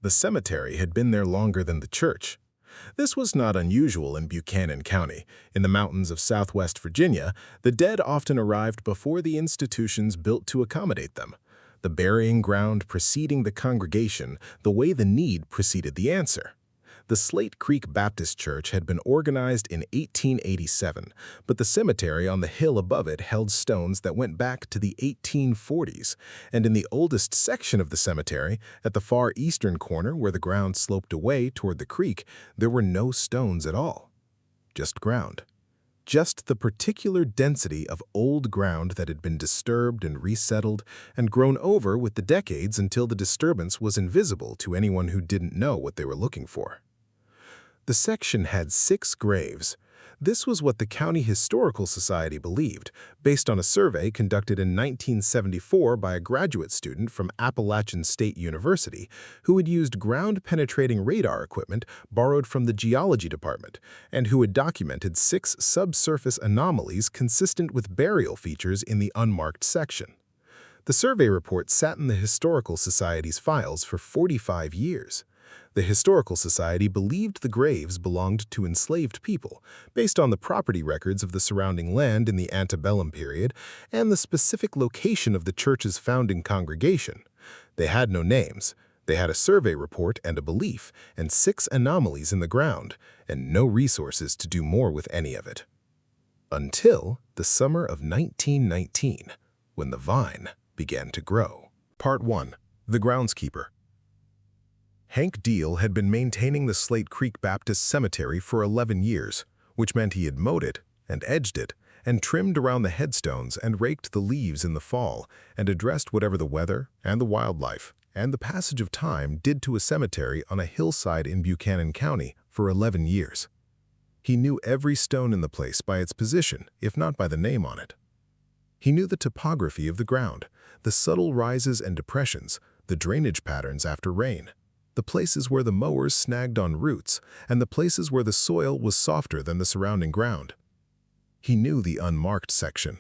The cemetery had been there longer than the church. This was not unusual in Buchanan County. In the mountains of southwest Virginia, the dead often arrived before the institutions built to accommodate them. The burying ground preceding the congregation, the way the need preceded the answer. The Slate Creek Baptist Church had been organized in 1887, but the cemetery on the hill above it held stones that went back to the 1840s, and in the oldest section of the cemetery, at the far eastern corner where the ground sloped away toward the creek, there were no stones at all. Just ground. Just the particular density of old ground that had been disturbed and resettled and grown over with the decades until the disturbance was invisible to anyone who didn't know what they were looking for. The section had 6 graves. This was what the County Historical Society believed, based on a survey conducted in 1974 by a graduate student from Appalachian State University who had used ground-penetrating radar equipment borrowed from the geology department and who had documented 6 subsurface anomalies consistent with burial features in the unmarked section. The survey report sat in the Historical Society's files for 45 years. The Historical Society believed the graves belonged to enslaved people, based on the property records of the surrounding land in the antebellum period and the specific location of the church's founding congregation. They had no names. They had a survey report and a belief, and 6 anomalies in the ground, and no resources to do more with any of it. Until the summer of 1919, when the vine began to grow. Part 1. The Groundskeeper. Hank Deal had been maintaining the Slate Creek Baptist Cemetery for 11 years, which meant he had mowed it and edged it and trimmed around the headstones and raked the leaves in the fall and addressed whatever the weather and the wildlife and the passage of time did to a cemetery on a hillside in Buchanan County for 11 years. He knew every stone in the place by its position, if not by the name on it. He knew the topography of the ground, the subtle rises and depressions, the drainage patterns after rain, the places where the mowers snagged on roots, and the places where the soil was softer than the surrounding ground. He knew the unmarked section.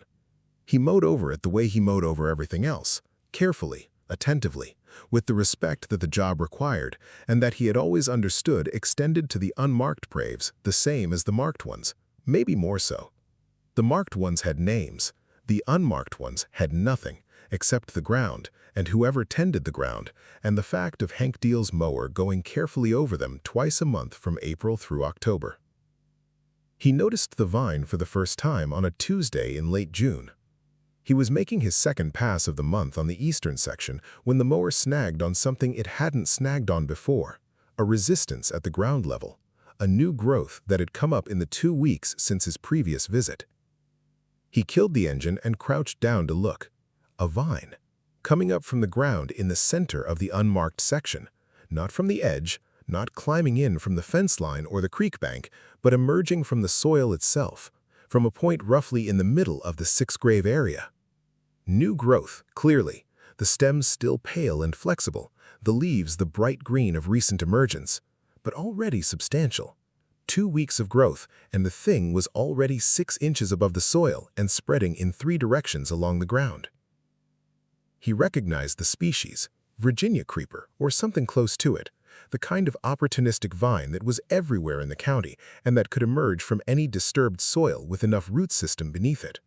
He mowed over it the way he mowed over everything else, carefully, attentively, with the respect that the job required, and that he had always understood extended to the unmarked graves the same as the marked ones, maybe more so. The marked ones had names. The unmarked ones had nothing, except the ground, and whoever tended the ground, and the fact of Hank Deal's mower going carefully over them twice a month from April through October. He noticed the vine for the first time on a Tuesday in late June. He was making his second pass of the month on the eastern section when the mower snagged on something it hadn't snagged on before, a resistance at the ground level, a new growth that had come up in the 2 weeks since his previous visit. He killed the engine and crouched down to look. A vine, coming up from the ground in the center of the unmarked section, not from the edge, not climbing in from the fence line or the creek bank, but emerging from the soil itself, from a point roughly in the middle of the 6-grave area. New growth, clearly, the stems still pale and flexible, the leaves the bright green of recent emergence, but already substantial. 2 weeks of growth, and the thing was already 6 inches above the soil and spreading in 3 directions along the ground. He recognized the species, Virginia creeper, or something close to it, the kind of opportunistic vine that was everywhere in the county and that could emerge from any disturbed soil with enough root system beneath it.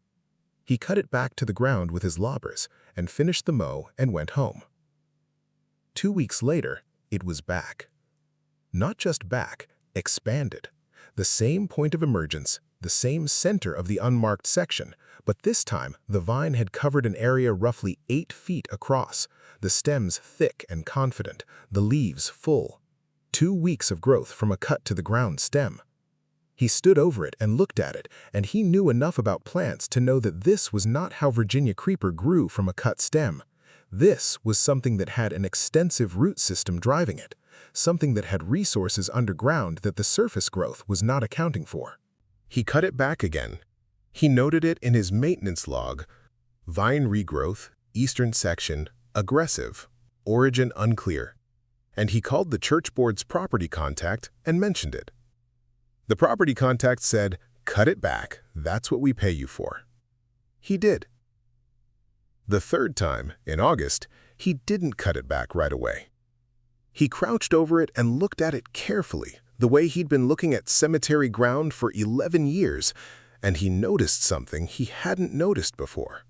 He cut it back to the ground with his lobbers and finished the mow and went home. 2 weeks later, it was back. Not just back, expanded. The same point of emergence, the same center of the unmarked section, but this time the vine had covered an area roughly 8 feet across, the stems thick and confident, the leaves full. 2 weeks of growth from a cut to the ground stem. He stood over it and looked at it, and he knew enough about plants to know that this was not how Virginia creeper grew from a cut stem. This was something that had an extensive root system driving it, something that had resources underground that the surface growth was not accounting for. He cut it back again. He noted it in his maintenance log. Vine regrowth, eastern section, aggressive, origin unclear. And he called the church board's property contact and mentioned it. The property contact said, "Cut it back, that's what we pay you for." He did. The third time, in August, he didn't cut it back right away. He crouched over it and looked at it carefully, the way he'd been looking at cemetery ground for 11 years, and he noticed something he hadn't noticed before.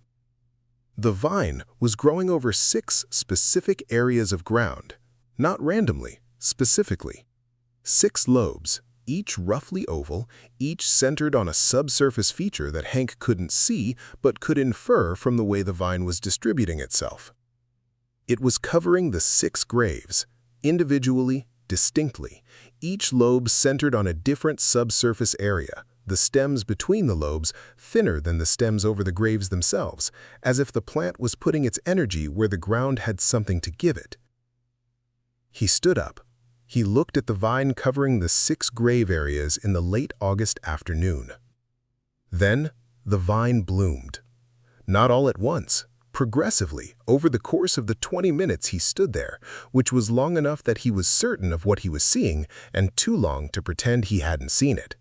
The vine was growing over 6 specific areas of ground, not randomly, specifically. 6 lobes, each roughly oval, each centered on a subsurface feature that Hank couldn't see but could infer from the way the vine was distributing itself. It was covering the 6 graves, individually, distinctly, each lobe centered on a different subsurface area, the stems between the lobes thinner than the stems over the graves themselves, as if the plant was putting its energy where the ground had something to give it. He stood up. He looked at the vine covering the 6 grave areas in the late August afternoon. Then, the vine bloomed. Not all at once, progressively, over the course of the 20 minutes he stood there, which was long enough that he was certain of what he was seeing and too long to pretend he hadn't seen it.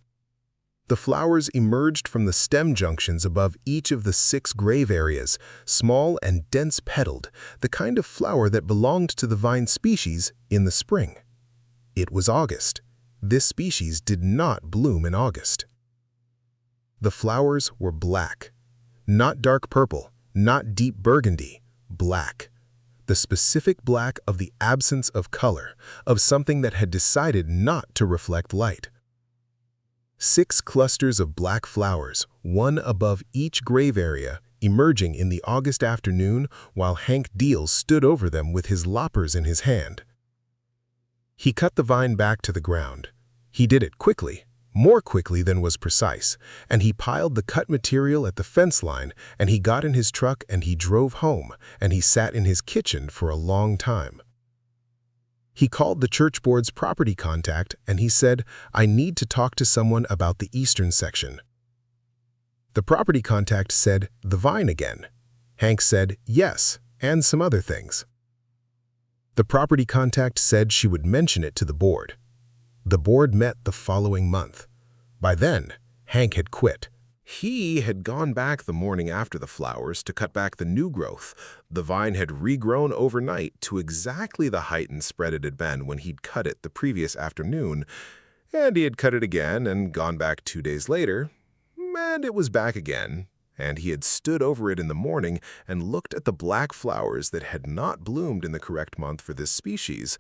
The flowers emerged from the stem junctions above each of the 6 grave areas, small and dense-petaled, the kind of flower that belonged to the vine species in the spring. It was August. This species did not bloom in August. The flowers were black. Not dark purple, not deep burgundy, black. The specific black of the absence of color, of something that had decided not to reflect light. 6 clusters of black flowers, one above each grave area, emerging in the August afternoon while Hank Deals stood over them with his loppers in his hand. He cut the vine back to the ground. He did it quickly, more quickly than was precise, and he piled the cut material at the fence line, and he got in his truck and he drove home, and he sat in his kitchen for a long time. He called the church board's property contact and he said, "I need to talk to someone about the eastern section." The property contact said, "The vine again." Hank said, "Yes, and some other things." The property contact said she would mention it to the board. The board met the following month. By then, Hank had quit. He had gone back the morning after the flowers to cut back the new growth. The vine had regrown overnight to exactly the height and spread it had been when he'd cut it the previous afternoon, and he had cut it again and gone back 2 days later, and it was back again, and he had stood over it in the morning and looked at the black flowers that had not bloomed in the correct month for this species,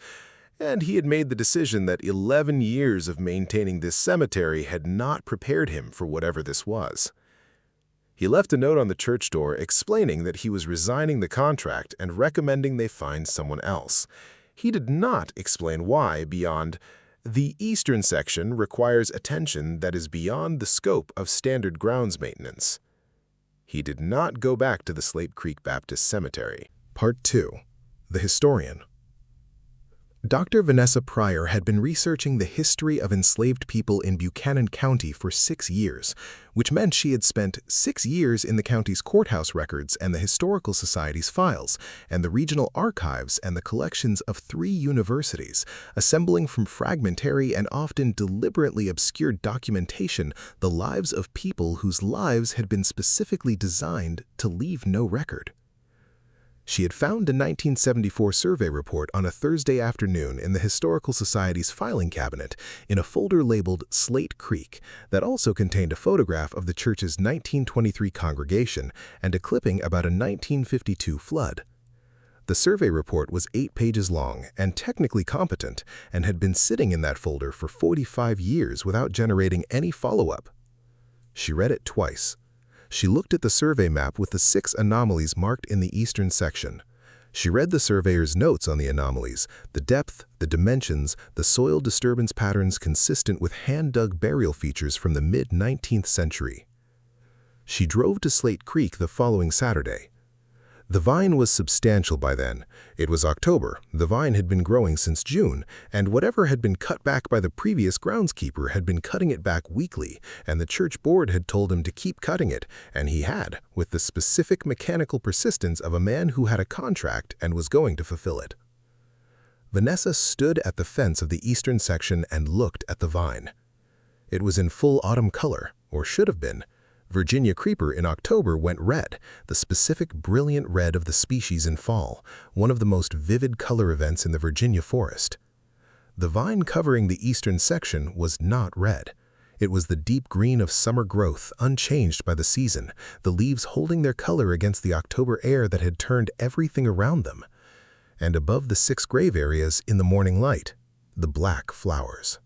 and he had made the decision that 11 years of maintaining this cemetery had not prepared him for whatever this was. He left a note on the church door explaining that he was resigning the contract and recommending they find someone else. He did not explain why beyond, "The eastern section requires attention that is beyond the scope of standard grounds maintenance." He did not go back to the Slate Creek Baptist Cemetery. Part 2. The Historian. Dr. Vanessa Pryor had been researching the history of enslaved people in Buchanan County for 6 years, which meant she had spent 6 years in the county's courthouse records and the Historical Society's files, and the regional archives and the collections of 3 universities, assembling from fragmentary and often deliberately obscured documentation the lives of people whose lives had been specifically designed to leave no record. She had found a 1974 survey report on a Thursday afternoon in the Historical Society's filing cabinet in a folder labeled Slate Creek that also contained a photograph of the church's 1923 congregation and a clipping about a 1952 flood. The survey report was 8 pages long and technically competent and had been sitting in that folder for 45 years without generating any follow-up. She read it twice. She looked at the survey map with the 6 anomalies marked in the eastern section. She read the surveyor's notes on the anomalies, the depth, the dimensions, the soil disturbance patterns consistent with hand-dug burial features from the mid-19th century. She drove to Slate Creek the following Saturday. The vine was substantial by then. It was October, the vine had been growing since June, and whatever had been cut back by the previous groundskeeper had been cutting it back weekly, and the church board had told him to keep cutting it, and he had, with the specific mechanical persistence of a man who had a contract and was going to fulfill it. Vanessa stood at the fence of the eastern section and looked at the vine. It was in full autumn color, or should have been. Virginia creeper in October went red, the specific brilliant red of the species in fall, one of the most vivid color events in the Virginia forest. The vine covering the eastern section was not red. It was the deep green of summer growth, unchanged by the season, the leaves holding their color against the October air that had turned everything around them. And above the 6 grave areas in the morning light, the black flowers.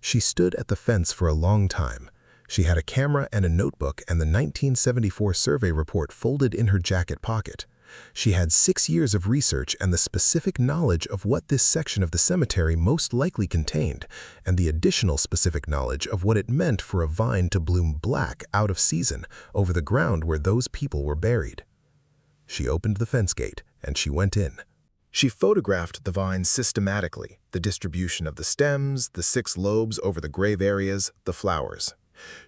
She stood at the fence for a long time. She had a camera and a notebook and the 1974 survey report folded in her jacket pocket. She had 6 years of research and the specific knowledge of what this section of the cemetery most likely contained, and the additional specific knowledge of what it meant for a vine to bloom black out of season over the ground where those people were buried. She opened the fence gate and she went in. She photographed the vines systematically, the distribution of the stems, the 6 lobes over the grave areas, the flowers.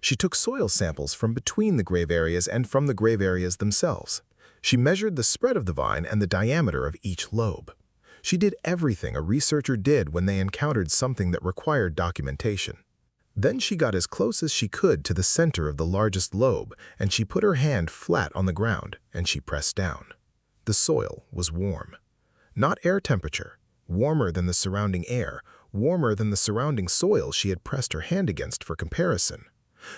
She took soil samples from between the grave areas and from the grave areas themselves. She measured the spread of the vine and the diameter of each lobe. She did everything a researcher did when they encountered something that required documentation. Then she got as close as she could to the center of the largest lobe, and she put her hand flat on the ground, and she pressed down. The soil was warm. Not air temperature, warmer than the surrounding air, warmer than the surrounding soil she had pressed her hand against for comparison.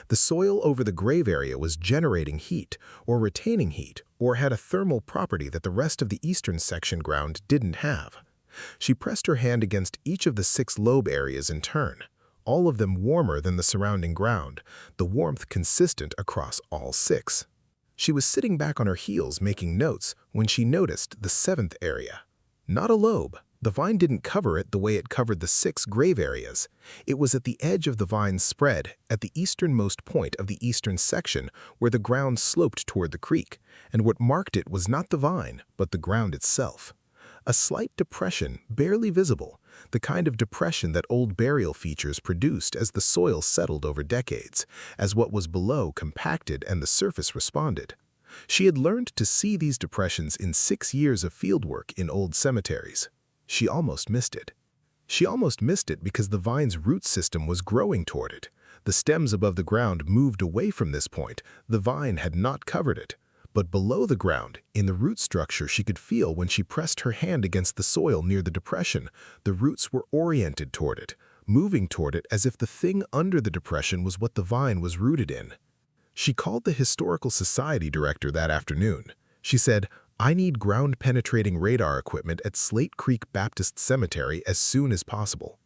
The soil over the grave area was generating heat, or retaining heat, or had a thermal property that the rest of the eastern section ground didn't have. She pressed her hand against each of the 6 lobe areas in turn, all of them warmer than the surrounding ground, the warmth consistent across all 6. She was sitting back on her heels making notes when she noticed the 7th area. Not a lobe. The vine didn't cover it the way it covered the 6 grave areas. It was at the edge of the vine's spread, at the easternmost point of the eastern section where the ground sloped toward the creek, and what marked it was not the vine, but the ground itself. A slight depression, barely visible, the kind of depression that old burial features produced as the soil settled over decades, as what was below compacted and the surface responded. She had learned to see these depressions in 6 years of fieldwork in old cemeteries. She almost missed it. She almost missed it because the vine's root system was growing toward it. The stems above the ground moved away from this point. The vine had not covered it. But below the ground, in the root structure she could feel when she pressed her hand against the soil near the depression, the roots were oriented toward it, moving toward it as if the thing under the depression was what the vine was rooted in. She called the Historical Society director that afternoon. She said, "I need ground-penetrating radar equipment at Slate Creek Baptist Cemetery as soon as possible."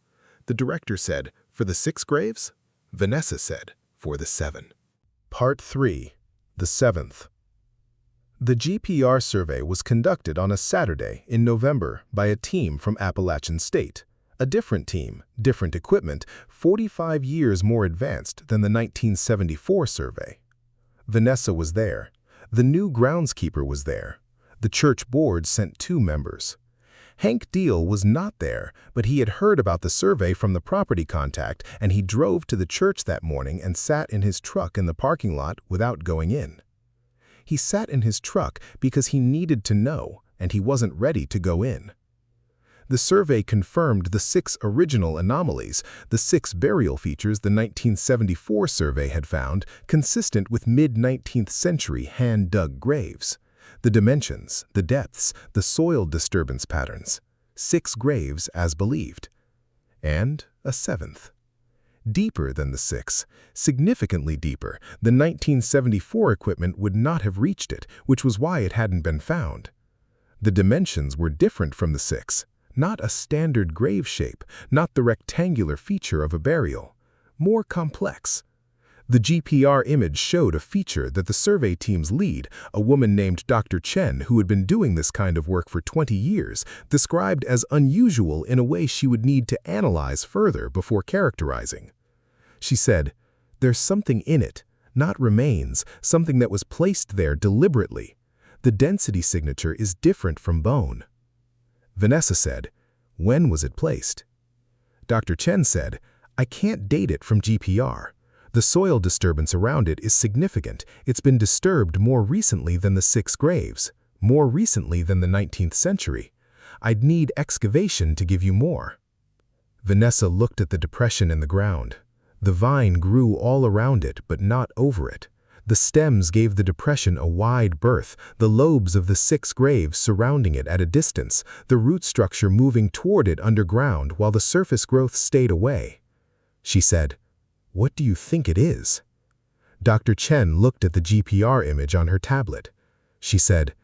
The director said, "For the 6 graves?" Vanessa said, "For the 7. Part 3. The 7th. The GPR survey was conducted on a Saturday in November by a team from Appalachian State. A different team, different equipment, 45 years more advanced than the 1974 survey. Vanessa was there. The new groundskeeper was there. The church board sent 2 members. Hank Deal was not there, but he had heard about the survey from the property contact, and he drove to the church that morning and sat in his truck in the parking lot without going in. He sat in his truck because he needed to know, and he wasn't ready to go in. The survey confirmed the 6 original anomalies, the 6 burial features the 1974 survey had found, consistent with mid-19th century hand-dug graves. The dimensions, the depths, the soil disturbance patterns. 6 graves as believed. And a 7th. Deeper than the 6, significantly deeper, the 1974 equipment would not have reached it, which was why it hadn't been found. The dimensions were different from the 6, not a standard grave shape, not the rectangular feature of a burial, more complex. The GPR image showed a feature that the survey team's lead, a woman named Dr. Chen who had been doing this kind of work for 20 years, described as unusual in a way she would need to analyze further before characterizing. She said, "There's something in it, not remains, something that was placed there deliberately. The density signature is different from bone." Vanessa said, "When was it placed?" Dr. Chen said, "I can't date it from GPR. The soil disturbance around it is significant. It's been disturbed more recently than the 6 graves, more recently than the 19th century. I'd need excavation to give you more." Vanessa looked at the depression in the ground. The vine grew all around it, but not over it. The stems gave the depression a wide berth, the lobes of the 6 graves surrounding it at a distance, the root structure moving toward it underground while the surface growth stayed away. She said, "What do you think it is?" Dr. Chen looked at the GPR image on her tablet. She said,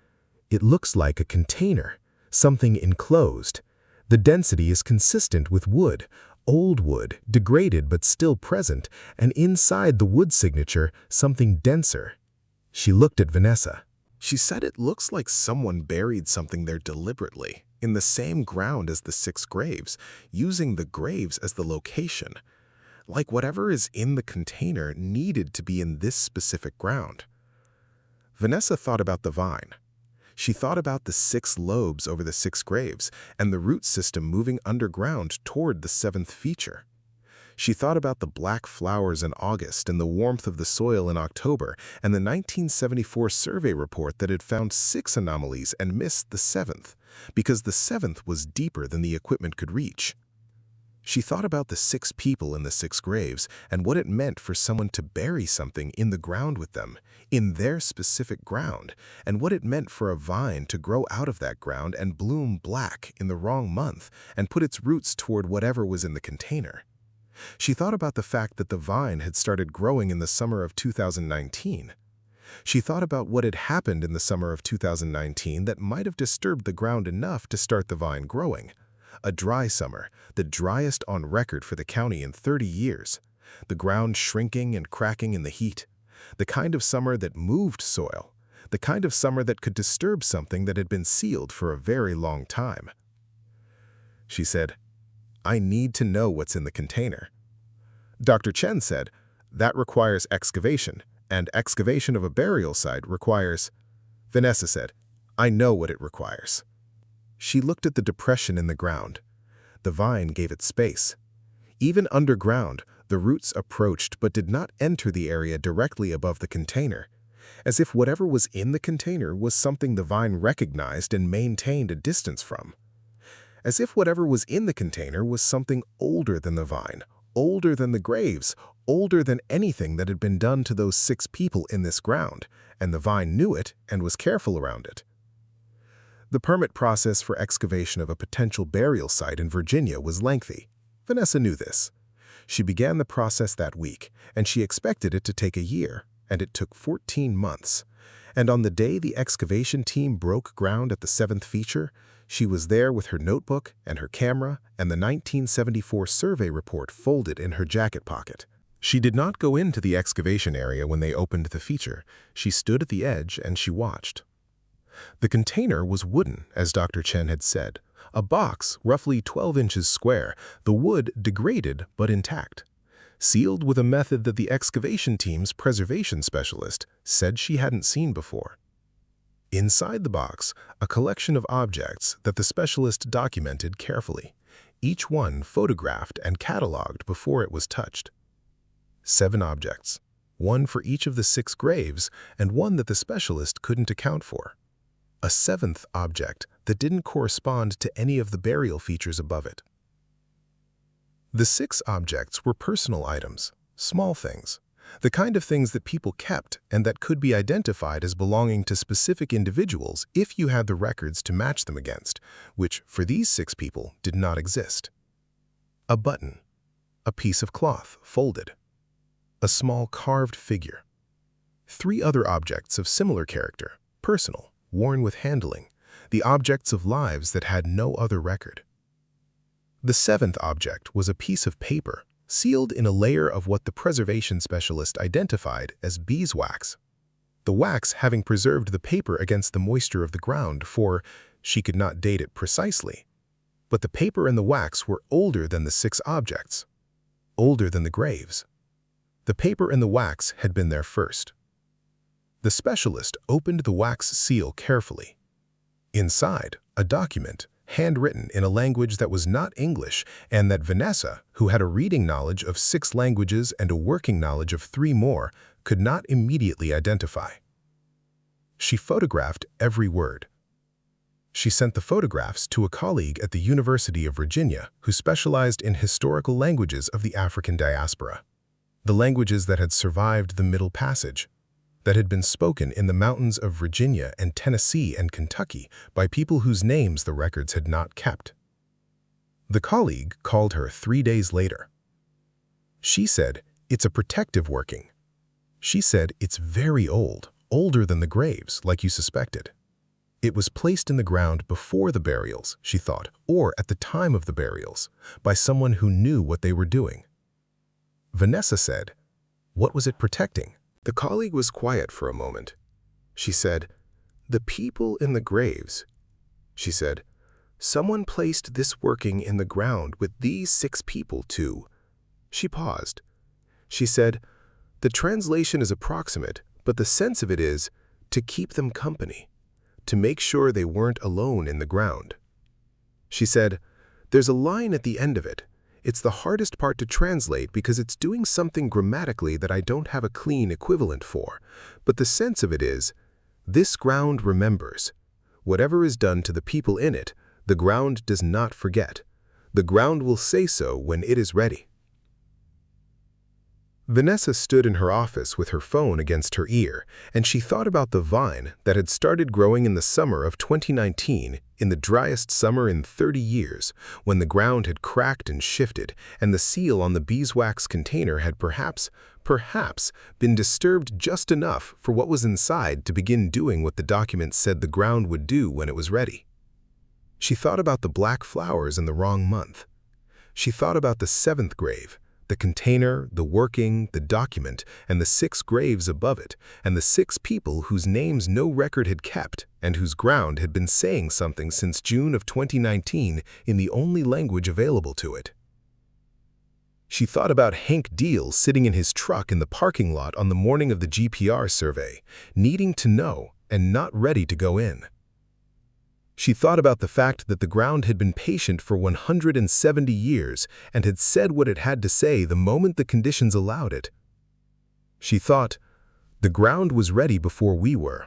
"It looks like a container, something enclosed. The density is consistent with wood, old wood, degraded but still present, and inside the wood signature, something denser." She looked at Vanessa. She said it looks like someone buried something there deliberately, in the same ground as the 6 graves, using the graves as the location. Like whatever is in the container needed to be in this specific ground. Vanessa thought about the vine. She thought about the 6 lobes over the 6 graves and the root system moving underground toward the 7th feature. She thought about the black flowers in August and the warmth of the soil in October and the 1974 survey report that had found 6 anomalies and missed the 7th, because the 7th was deeper than the equipment could reach. She thought about the 6 people in the 6 graves and what it meant for someone to bury something in the ground with them, in their specific ground, and what it meant for a vine to grow out of that ground and bloom black in the wrong month and put its roots toward whatever was in the container. She thought about the fact that the vine had started growing in the summer of 2019. She thought about what had happened in the summer of 2019 that might have disturbed the ground enough to start the vine growing. A dry summer, the driest on record for the county in 30 years. The ground shrinking and cracking in the heat. The kind of summer that moved soil. The kind of summer that could disturb something that had been sealed for a very long time. She said, "I need to know what's in the container." Dr. Chen said, "That requires excavation, and excavation of a burial site requires—" Vanessa said, "I know what it requires." She looked at the depression in the ground. The vine gave it space. Even underground, the roots approached but did not enter the area directly above the container, as if whatever was in the container was something the vine recognized and maintained a distance from. As if whatever was in the container was something older than the vine, older than the graves, older than anything that had been done to those 6 people in this ground, and the vine knew it and was careful around it. The permit process for excavation of a potential burial site in Virginia was lengthy. Vanessa knew this. She began the process that week, and she expected it to take a year, and it took 14 months. And on the day the excavation team broke ground at the 7th feature, she was there with her notebook and her camera and the 1974 survey report folded in her jacket pocket. She did not go into the excavation area when they opened the feature. She stood at the edge and she watched. The container was wooden, as Dr. Chen had said, a box roughly 12 inches square, the wood degraded but intact, sealed with a method that the excavation team's preservation specialist said she hadn't seen before. Inside the box, a collection of objects that the specialist documented carefully, each one photographed and cataloged before it was touched. 7 objects, one for each of the 6 graves and one that the specialist couldn't account for. A 7th object that didn't correspond to any of the burial features above it. The 6 objects were personal items, small things, the kind of things that people kept and that could be identified as belonging to specific individuals if you had the records to match them against, which for these 6 people did not exist. A button, a piece of cloth folded, a small carved figure. 3 other objects of similar character, personal, worn with handling, the objects of lives that had no other record. The 7th object was a piece of paper, sealed in a layer of what the preservation specialist identified as beeswax. The wax having preserved the paper against the moisture of the ground for, she could not date it precisely, but the paper and the wax were older than the 6 objects, older than the graves. The paper and the wax had been there first. The specialist opened the wax seal carefully. Inside, a document, handwritten in a language that was not English and that Vanessa, who had a reading knowledge of 6 languages and a working knowledge of 3 more, could not immediately identify. She photographed every word. She sent the photographs to a colleague at the University of Virginia who specialized in historical languages of the African diaspora, the languages that had survived the Middle Passage, that had been spoken in the mountains of Virginia and Tennessee and Kentucky by people whose names the records had not kept. The colleague called her 3 days later. She said, "It's a protective working." She said, "It's very old, older than the graves, like you suspected." It was placed in the ground before the burials, she thought, or at the time of the burials, by someone who knew what they were doing. Vanessa said, "What was it protecting?" The colleague was quiet for a moment. She said, "The people in the graves." She said, "Someone placed this working in the ground with these 6 people too." She paused. She said, "The translation is approximate, but the sense of it is to keep them company, to make sure they weren't alone in the ground." She said, "There's a line at the end of it. It's the hardest part to translate because it's doing something grammatically that I don't have a clean equivalent for, but the sense of it is, this ground remembers. Whatever is done to the people in it, the ground does not forget. The ground will say so when it is ready." Vanessa stood in her office with her phone against her ear, and she thought about the vine that had started growing in the summer of 2019, in the driest summer in 30 years, when the ground had cracked and shifted, and the seal on the beeswax container had perhaps been disturbed just enough for what was inside to begin doing what the document said the ground would do when it was ready. She thought about the black flowers in the wrong month. She thought about the 7th grave, the container, the working, the document, and the 6 graves above it, and the 6 people whose names no record had kept and whose ground had been saying something since June of 2019 in the only language available to it. She thought about Hank Deal sitting in his truck in the parking lot on the morning of the GPR survey, needing to know and not ready to go in. She thought about the fact that the ground had been patient for 170 years and had said what it had to say the moment the conditions allowed it. She thought, the ground was ready before we were.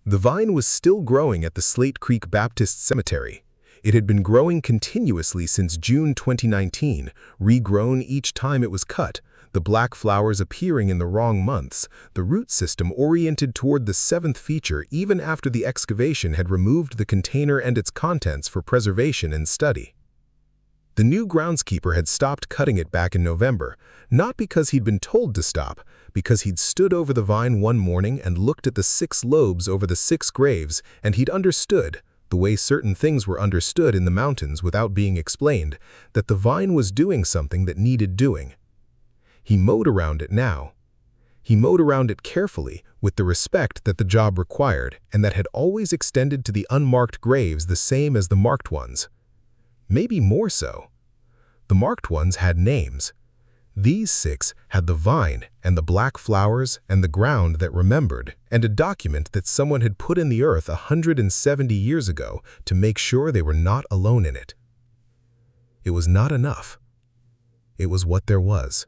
The vine was still growing at the Slate Creek Baptist Cemetery. It had been growing continuously since June 2019, regrown each time it was cut, the black flowers appearing in the wrong months, the root system oriented toward the 7th feature even after the excavation had removed the container and its contents for preservation and study. The new groundskeeper had stopped cutting it back in November, not because he'd been told to stop, because he'd stood over the vine one morning and looked at the 6 lobes over the 6 graves, and he'd understood, the way certain things were understood in the mountains without being explained, that the vine was doing something that needed doing. He mowed around it now. He mowed around it carefully, with the respect that the job required and that had always extended to the unmarked graves the same as the marked ones. Maybe more so. The marked ones had names. These 6 had the vine and the black flowers and the ground that remembered, and a document that someone had put in the earth 170 years ago to make sure they were not alone in it. It was not enough. It was what there was.